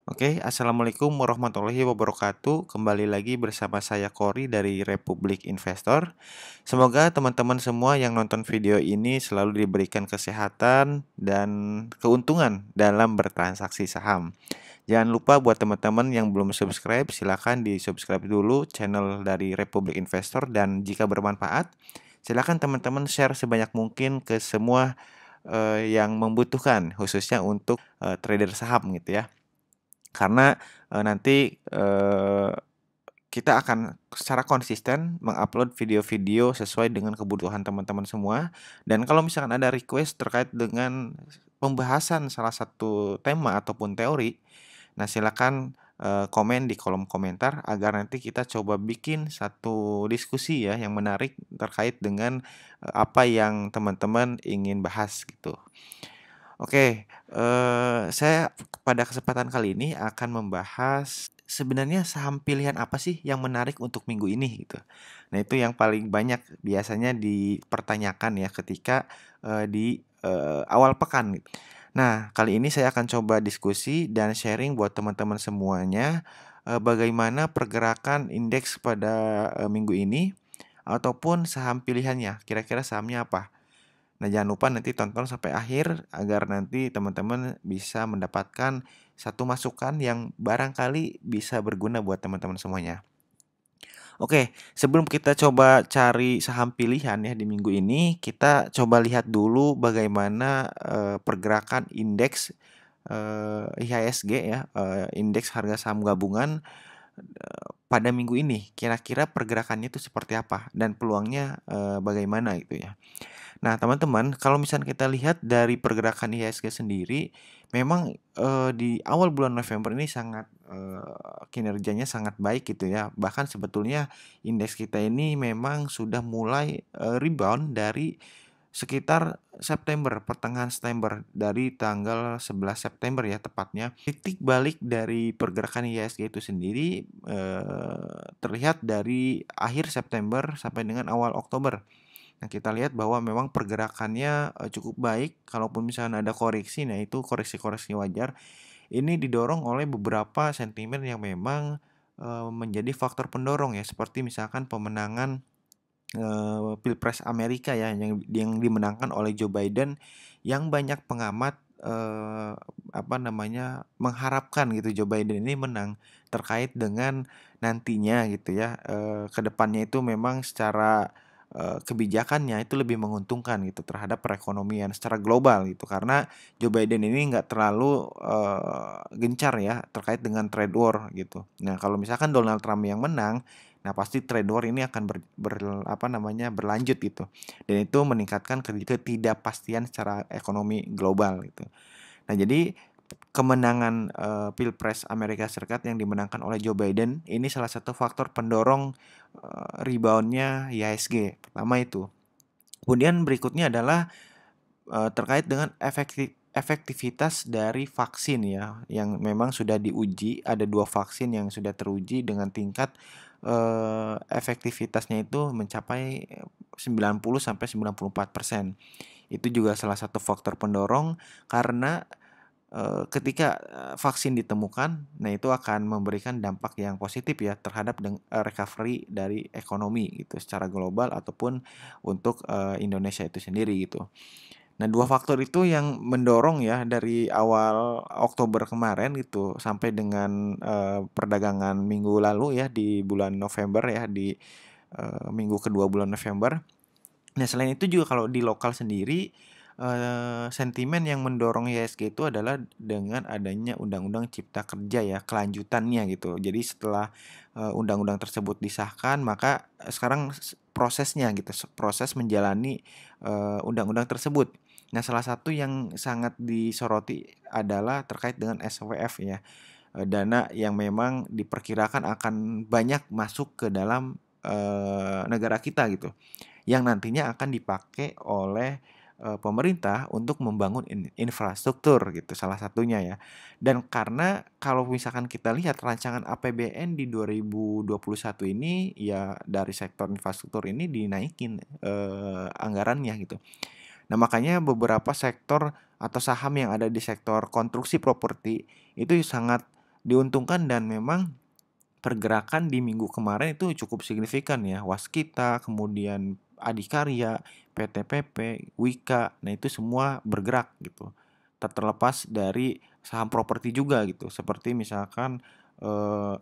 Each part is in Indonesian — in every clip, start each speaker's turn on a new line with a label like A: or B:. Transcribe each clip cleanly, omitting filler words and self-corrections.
A: Assalamualaikum warahmatullahi wabarakatuh. Kembali lagi bersama saya Kori dari Republik Investor. Semoga teman-teman semua yang nonton video ini selalu diberikan kesehatan dan keuntungan dalam bertransaksi saham. Jangan lupa buat teman-teman yang belum subscribe, silakan di-subscribe dulu channel dari Republik Investor, dan jika bermanfaat, silakan teman-teman share sebanyak mungkin ke semua yang membutuhkan, khususnya untuk trader saham gitu ya. Karena nanti kita akan secara konsisten mengupload video-video sesuai dengan kebutuhan teman-teman semua. Dan kalau misalkan ada request terkait dengan pembahasan salah satu tema ataupun teori, nah silakan komen di kolom komentar agar nanti kita coba bikin satu diskusi ya yang menarik terkait dengan apa yang teman-teman ingin bahas gitu. Saya pada kesempatan kali ini akan membahas sebenarnya saham pilihan apa sih yang menarik untuk minggu ini gitu. Nah, itu yang paling banyak biasanya dipertanyakan ya ketika di awal pekan gitu. Nah, kali ini saya akan coba diskusi dan sharing buat teman-teman semuanya bagaimana pergerakan indeks pada minggu ini ataupun saham pilihannya. Kira-kira sahamnya apa? Nah, jangan lupa nanti tonton sampai akhir agar nanti teman-teman bisa mendapatkan satu masukan yang barangkali bisa berguna buat teman-teman semuanya. Sebelum kita coba cari saham pilihan ya di minggu ini, kita coba lihat dulu bagaimana pergerakan indeks IHSG ya, indeks harga saham gabungan pada minggu ini. Kira-kira pergerakannya itu seperti apa dan peluangnya bagaimana gitu ya. Nah, teman-teman, kalau misalnya kita lihat dari pergerakan IHSG sendiri, memang di awal bulan November ini sangat kinerjanya sangat baik gitu ya. Bahkan sebetulnya indeks kita ini memang sudah mulai rebound dari sekitar September, pertengahan September, dari tanggal 11 September ya tepatnya. Titik balik dari pergerakan IHSG itu sendiri terlihat dari akhir September sampai dengan awal Oktober. Nah, kita lihat bahwa memang pergerakannya cukup baik. Kalaupun misalnya ada koreksi, nah itu koreksi-koreksi wajar. Ini didorong oleh beberapa sentimen yang memang menjadi faktor pendorong ya, seperti misalkan pemenangan Pilpres Amerika ya yang dimenangkan oleh Joe Biden, yang banyak pengamat mengharapkan gitu Joe Biden ini menang terkait dengan nantinya gitu ya, ke depannya itu memang secara kebijakannya itu lebih menguntungkan gitu terhadap perekonomian secara global gitu. Karena Joe Biden ini nggak terlalu gencar ya terkait dengan trade war gitu. Nah, kalau misalkan Donald Trump yang menang, nah pasti trade war ini akan berlanjut gitu. Dan itu meningkatkan ketidakpastian secara ekonomi global gitu. Nah, jadi kemenangan Pilpres Amerika Serikat yang dimenangkan oleh Joe Biden ini salah satu faktor pendorong reboundnya IHSG. Pertama itu. Kemudian berikutnya adalah terkait dengan efektivitas dari vaksin ya, yang memang sudah diuji. Ada 2 vaksin yang sudah teruji dengan tingkat efektivitasnya itu mencapai 90-94%. Itu juga salah satu faktor pendorong karena ketika vaksin ditemukan, nah itu akan memberikan dampak yang positif ya terhadap recovery dari ekonomi gitu secara global ataupun untuk Indonesia itu sendiri gitu. Nah, 2 faktor itu yang mendorong ya dari awal Oktober kemarin gitu sampai dengan perdagangan minggu lalu ya di bulan November ya, di minggu kedua bulan November. Nah, selain itu juga kalau di lokal sendiri, sentimen yang mendorong IHSG itu adalah dengan adanya Undang-Undang Cipta Kerja ya, kelanjutannya gitu. Jadi setelah undang-undang tersebut disahkan, maka sekarang prosesnya gitu, proses menjalani undang-undang tersebut. Nah, salah satu yang sangat disoroti adalah terkait dengan SWF ya, dana yang memang diperkirakan akan banyak masuk ke dalam negara kita gitu, yang nantinya akan dipakai oleh pemerintah untuk membangun infrastruktur gitu salah satunya ya. Dan karena kalau misalkan kita lihat rancangan APBN di 2021 ini ya dari sektor infrastruktur ini dinaikin anggarannya gitu. Nah, makanya beberapa sektor atau saham yang ada di sektor konstruksi properti itu sangat diuntungkan dan memang pergerakan di minggu kemarin itu cukup signifikan ya. Waskita, kemudian Adikarya, PTPP, Wika, nah itu semua bergerak gitu. Terlepas dari saham properti juga gitu. Seperti misalkan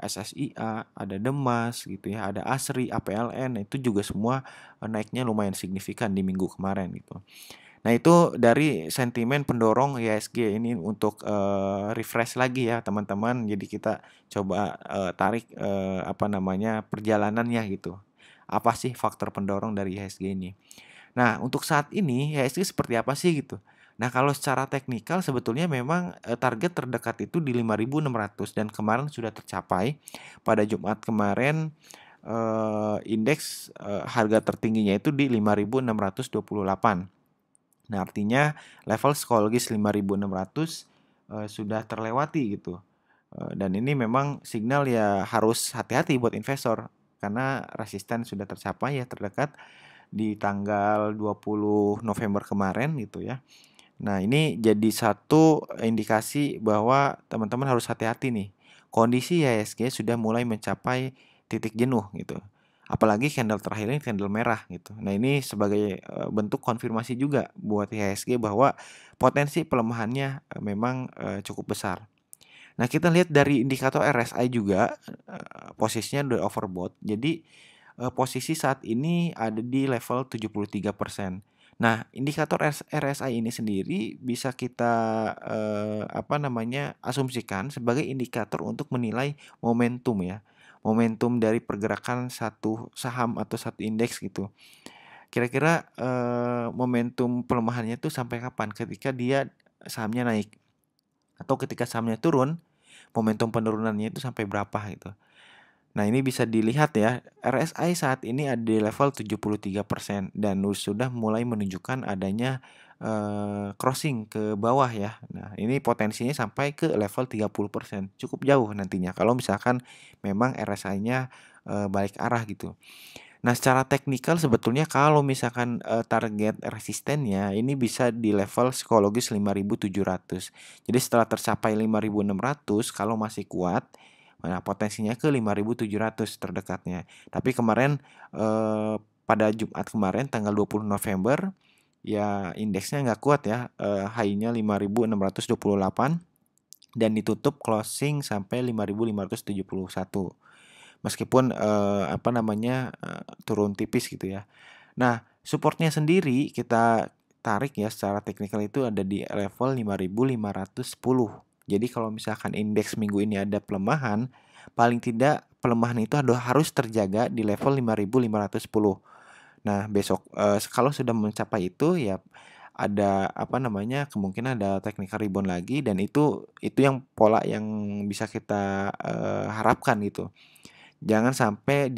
A: SSIA, ada Demas gitu ya, ada Asri, APLN, nah itu juga semua naiknya lumayan signifikan di minggu kemarin gitu. Nah, itu dari sentimen pendorong IHSG ini untuk refresh lagi ya teman-teman. Jadi kita coba tarik perjalanannya gitu. Apa sih faktor pendorong dari IHSG ini? Nah, untuk saat ini IHSG seperti apa sih gitu? Nah, kalau secara teknikal sebetulnya memang target terdekat itu di 5.600 dan kemarin sudah tercapai. Pada Jumat kemarin indeks harga tertingginya itu di 5.628. Nah, artinya level psikologis 5.600 sudah terlewati gitu. Dan ini memang signal ya harus hati-hati buat investor karena resisten sudah tercapai ya terdekat di tanggal 20 November kemarin gitu ya. Nah, ini jadi satu indikasi bahwa teman-teman harus hati-hati nih. Kondisi IHSG sudah mulai mencapai titik jenuh gitu. Apalagi candle terakhir ini candle merah gitu. Nah, ini sebagai bentuk konfirmasi juga buat IHSG bahwa potensi pelemahannya memang cukup besar. Nah, kita lihat dari indikator RSI juga posisinya udah overbought. Jadi posisi saat ini ada di level 73%. Nah, indikator RSI ini sendiri bisa kita asumsikan sebagai indikator untuk menilai momentum ya. Momentum dari pergerakan satu saham atau satu indeks gitu. Kira-kira momentum pelemahannya itu sampai kapan? Ketika dia sahamnya naik atau ketika sahamnya turun, momentum penurunannya itu sampai berapa gitu. Nah, ini bisa dilihat ya, RSI saat ini ada di level 73% dan sudah mulai menunjukkan adanya crossing ke bawah ya. Nah, ini potensinya sampai ke level 30%. Cukup jauh nantinya kalau misalkan memang RSI-nya balik arah gitu. Nah, secara teknikal sebetulnya kalau misalkan target resistennya ini bisa di level psikologis 5.700. Jadi setelah tercapai 5.600 kalau masih kuat, nah potensinya ke 5.700 terdekatnya. Tapi kemarin pada Jumat kemarin tanggal 20 November ya indeksnya nggak kuat ya, high-nya 5.628 dan ditutup closing sampai 5.571. Meskipun turun tipis gitu ya. Nah, supportnya sendiri kita tarik ya secara teknikal itu ada di level 5.510. Jadi kalau misalkan indeks minggu ini ada pelemahan, paling tidak pelemahan itu harus terjaga di level 5.510. Nah, besok kalau sudah mencapai itu ya ada kemungkinan ada technical rebound lagi dan itu yang pola yang bisa kita harapkan gitu. Jangan sampai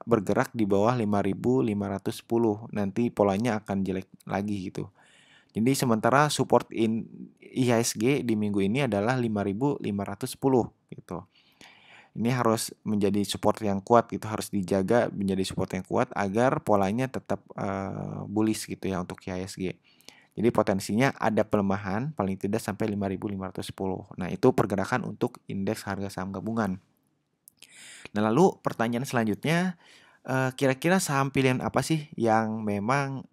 A: bergerak di bawah 5.510. Nanti polanya akan jelek lagi gitu. Jadi sementara support IHSG di minggu ini adalah 5.510 gitu. Ini harus menjadi support yang kuat gitu, harus dijaga menjadi support yang kuat agar polanya tetap bullish gitu ya untuk IHSG. Jadi potensinya ada pelemahan paling tidak sampai 5.510. Nah, itu pergerakan untuk indeks harga saham gabungan. Nah, lalu pertanyaan selanjutnya, kira-kira saham pilihan apa sih yang memang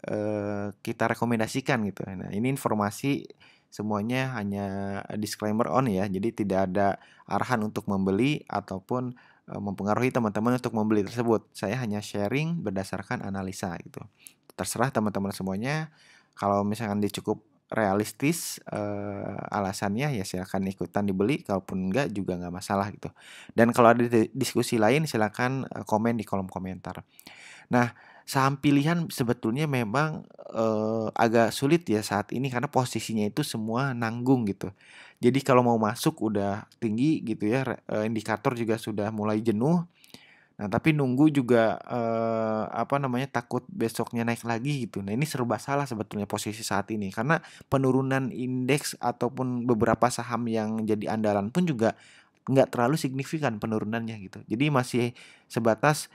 A: kita rekomendasikan gitu? Nah, ini informasi semuanya hanya disclaimer on ya, jadi tidak ada arahan untuk membeli ataupun mempengaruhi teman-teman untuk membeli tersebut. Saya hanya sharing berdasarkan analisa gitu. Terserah teman-teman semuanya. Kalau misalkan dia cukup realistis alasannya ya silakan ikutan dibeli, kalaupun enggak juga nggak masalah gitu. Dan kalau ada diskusi lain silakan komen di kolom komentar. Nah, saham pilihan sebetulnya memang agak sulit ya saat ini karena posisinya itu semua nanggung gitu. Jadi kalau mau masuk udah tinggi gitu ya, indikator juga sudah mulai jenuh. Nah, tapi nunggu juga takut besoknya naik lagi gitu. Nah, ini serba salah sebetulnya posisi saat ini karena penurunan indeks ataupun beberapa saham yang jadi andalan pun juga nggak terlalu signifikan penurunannya gitu. Jadi masih sebatas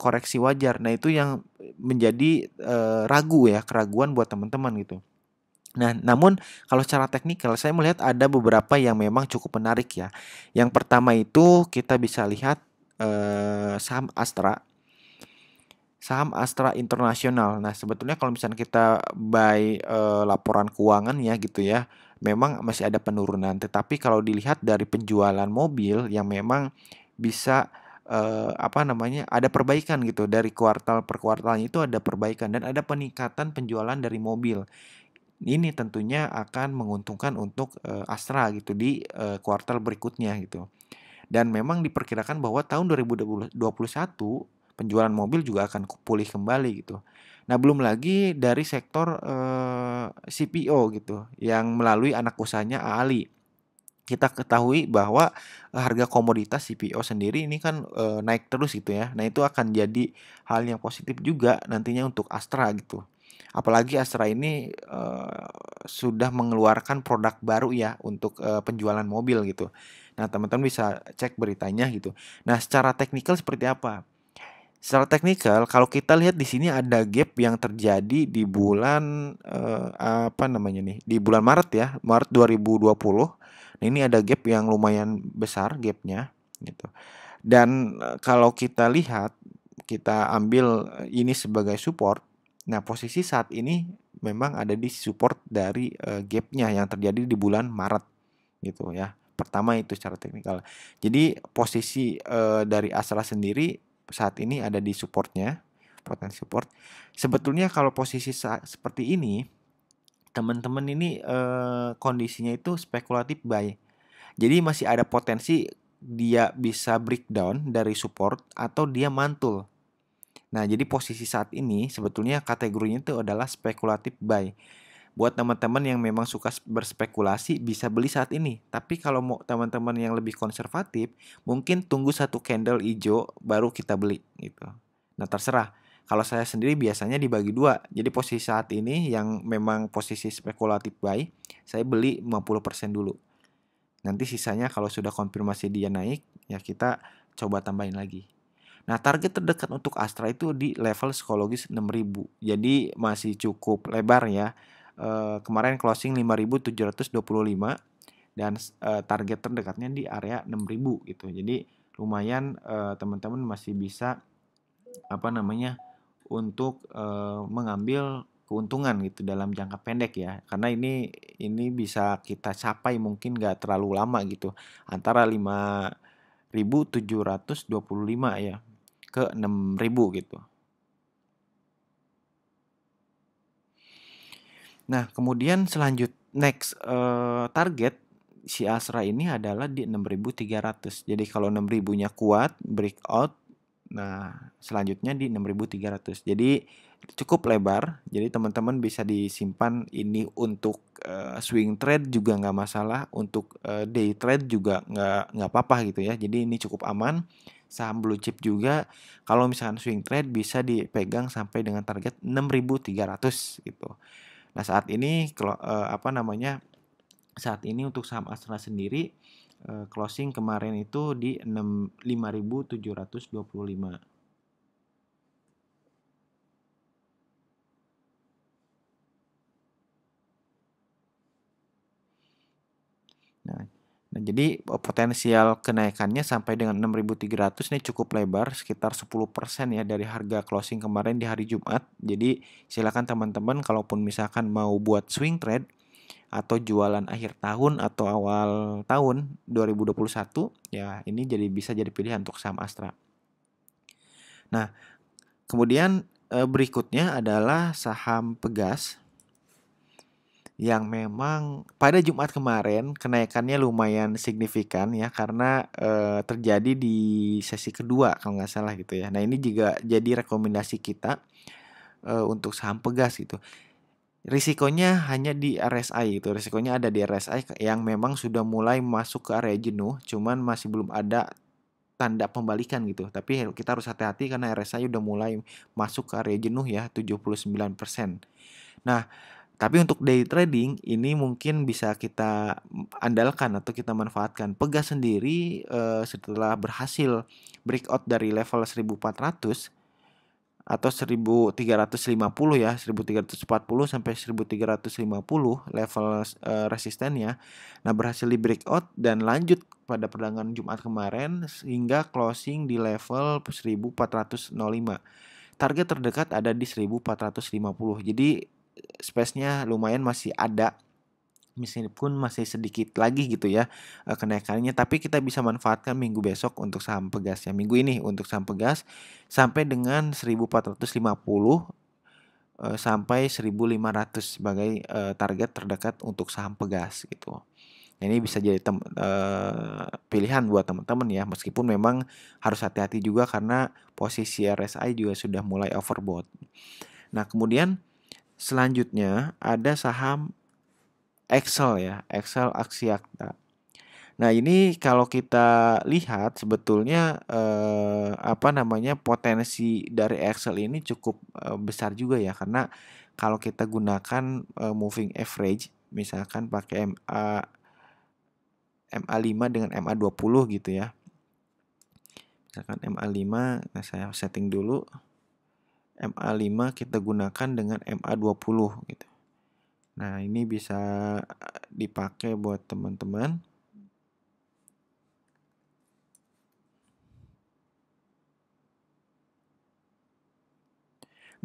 A: koreksi wajar. Nah, itu yang menjadi ragu ya, keraguan buat teman-teman gitu. Nah, namun kalau secara teknikal saya melihat ada beberapa yang memang cukup menarik ya. Yang pertama itu kita bisa lihat saham Astra, saham Astra Internasional. Nah, sebetulnya kalau misalnya kita buy laporan keuangan ya gitu ya, memang masih ada penurunan. Tetapi kalau dilihat dari penjualan mobil yang memang bisa apa namanya, ada perbaikan gitu dari kuartal per kuartalnya itu ada perbaikan dan ada peningkatan penjualan dari mobil. Ini tentunya akan menguntungkan untuk Astra gitu di kuartal berikutnya gitu. Dan memang diperkirakan bahwa tahun 2021 penjualan mobil juga akan pulih kembali gitu. Nah, belum lagi dari sektor CPO gitu yang melalui anak usahanya Ali. Kita ketahui bahwa harga komoditas CPO sendiri ini kan naik terus gitu ya. Nah, itu akan jadi hal yang positif juga nantinya untuk Astra gitu. Apalagi Astra ini sudah mengeluarkan produk baru ya untuk penjualan mobil gitu. Nah, teman-teman bisa cek beritanya gitu. Nah, secara teknikal seperti apa? Secara teknikal, kalau kita lihat di sini ada gap yang terjadi di bulan apa namanya nih? Di bulan Maret ya, Maret 2020. Nah, ini ada gap yang lumayan besar gapnya gitu. Dan kalau kita lihat, kita ambil ini sebagai support. Nah, posisi saat ini memang ada di support dari gapnya yang terjadi di bulan Maret gitu ya. Pertama itu secara teknikal. Jadi posisi dari Astra sendiri saat ini ada di supportnya, potensi support. Sebetulnya kalau posisi seperti ini, teman-teman ini kondisinya itu spekulatif buy. Jadi masih ada potensi dia bisa breakdown dari support atau dia mantul. Nah, jadi posisi saat ini sebetulnya kategorinya itu adalah spekulatif buy. Buat teman-teman yang memang suka berspekulasi bisa beli saat ini. Tapi kalau mau teman-teman yang lebih konservatif, mungkin tunggu satu candle hijau baru kita beli gitu. Nah, terserah. Kalau saya sendiri biasanya dibagi dua. Jadi posisi saat ini yang memang posisi spekulatif buy, saya beli 50% dulu. Nanti sisanya kalau sudah konfirmasi dia naik, ya kita coba tambahin lagi. Nah, target terdekat untuk Astra itu di level psikologis 6.000. Jadi masih cukup lebar ya. Kemarin closing 5.725 dan target terdekatnya di area 6.000 gitu. Jadi lumayan teman-teman masih bisa apa namanya untuk mengambil keuntungan gitu dalam jangka pendek ya. Karena ini bisa kita capai mungkin nggak terlalu lama gitu. Antara 5.725 ya ke 6.000 gitu. Nah, kemudian next target si Asra ini adalah di 6.300. Jadi kalau 6.000-nya kuat, breakout, nah selanjutnya di 6.300. Jadi cukup lebar. Jadi teman-teman bisa disimpan ini untuk swing trade juga nggak masalah, untuk day trade juga nggak apa-apa gitu ya. Jadi ini cukup aman. Saham blue chip juga kalau misalkan swing trade bisa dipegang sampai dengan target 6.300 gitu. Nah, saat ini apa namanya? Saat ini untuk saham Astra sendiri closing kemarin itu di 5.725. Nah, jadi potensial kenaikannya sampai dengan 6.300 ini cukup lebar, sekitar 10% ya dari harga closing kemarin di hari Jumat. Jadi silakan teman-teman kalaupun misalkan mau buat swing trade atau jualan akhir tahun atau awal tahun 2021 ya ini bisa jadi pilihan untuk saham Astra. Nah, kemudian berikutnya adalah saham Pegas yang memang pada Jumat kemarin kenaikannya lumayan signifikan ya karena terjadi di sesi kedua kalau nggak salah gitu ya. Nah, ini juga jadi rekomendasi kita untuk saham Pegas gitu. Risikonya hanya di RSI gitu, risikonya ada di RSI yang memang sudah mulai masuk ke area jenuh, cuman masih belum ada tanda pembalikan gitu. Tapi kita harus hati-hati karena RSI udah mulai masuk ke area jenuh ya, 79%. Nah, tapi untuk day trading ini mungkin bisa kita andalkan atau kita manfaatkan. Pegas sendiri setelah berhasil breakout dari level 1.400 atau 1350 ya, 1340 sampai 1350 level resistennya. Nah, berhasil di breakout dan lanjut pada perdagangan Jumat kemarin sehingga closing di level 1405. Target terdekat ada di 1450. Jadi space-nya lumayan masih ada, meskipun masih sedikit lagi gitu ya kenaikannya, tapi kita bisa manfaatkan minggu besok untuk saham Pegas ya. Minggu ini untuk saham Pegas sampai dengan 1450 sampai 1500 sebagai target terdekat untuk saham Pegas gitu. Nah, ini bisa jadi pilihan buat teman-teman ya, meskipun memang harus hati-hati juga karena posisi RSI juga sudah mulai overbought. Nah, kemudian selanjutnya ada saham Excel ya, Excel Axiata. Nah, ini kalau kita lihat sebetulnya potensi dari Excel ini cukup besar juga ya, karena kalau kita gunakan moving average, misalkan pakai MA5 dengan MA20 gitu ya. Misalkan MA5, nah saya setting dulu. MA5 kita gunakan dengan MA20 gitu. Nah, ini bisa dipakai buat teman-teman.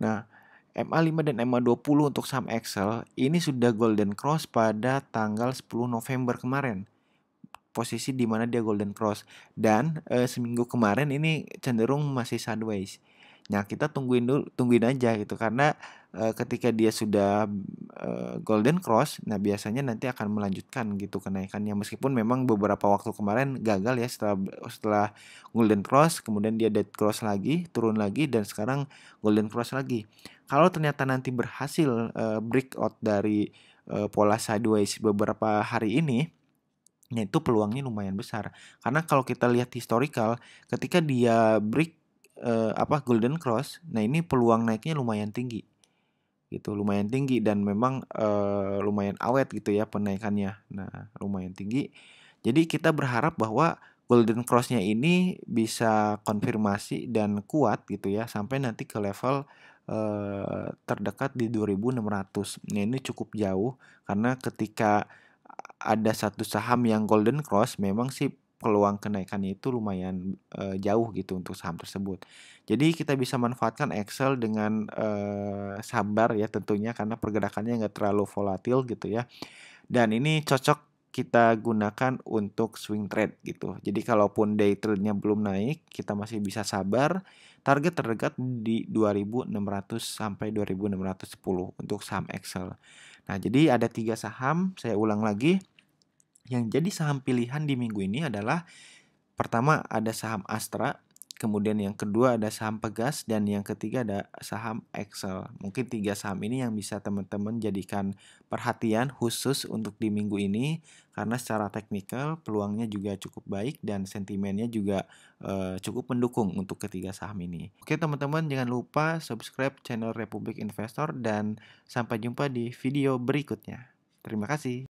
A: Nah, MA5 dan MA20 untuk saham Excel ini sudah golden cross pada tanggal 10 November kemarin. Posisi di mana dia golden cross, dan seminggu kemarin ini cenderung masih sideways. Nah, kita tungguin aja gitu, karena ketika dia sudah golden cross, nah biasanya nanti akan melanjutkan gitu kenaikannya, meskipun memang beberapa waktu kemarin gagal ya, setelah golden cross kemudian dia dead cross lagi, turun lagi, dan sekarang golden cross lagi. Kalau ternyata nanti berhasil breakout dari pola sideways beberapa hari ini, nah itu peluangnya lumayan besar. Karena kalau kita lihat historical, ketika dia break golden cross, nah ini peluang naiknya lumayan tinggi. Gitu, lumayan tinggi, dan memang lumayan awet gitu ya penaikannya. Nah, lumayan tinggi. Jadi kita berharap bahwa golden cross-nya ini bisa konfirmasi dan kuat gitu ya sampai nanti ke level terdekat di 2600. Nah, ini cukup jauh karena ketika ada satu saham yang golden cross, memang sih peluang kenaikannya itu lumayan jauh gitu untuk saham tersebut. Jadi kita bisa manfaatkan Excel dengan sabar ya tentunya, karena pergerakannya nggak terlalu volatil gitu ya. Dan ini cocok kita gunakan untuk swing trade gitu. Jadi kalaupun day trade-nya belum naik, kita masih bisa sabar. Target terdekat di 2600 sampai 2610 untuk saham Excel. Nah, jadi ada 3 saham, saya ulang lagi. Yang jadi saham pilihan di minggu ini adalah pertama ada saham Astra, kemudian yang kedua ada saham Pegas, dan yang ketiga ada saham Excel. Mungkin 3 saham ini yang bisa teman-teman jadikan perhatian khusus untuk di minggu ini, karena secara teknikal peluangnya juga cukup baik dan sentimennya juga cukup mendukung untuk ketiga saham ini. Oke teman-teman, jangan lupa subscribe channel Republik Investor dan sampai jumpa di video berikutnya. Terima kasih.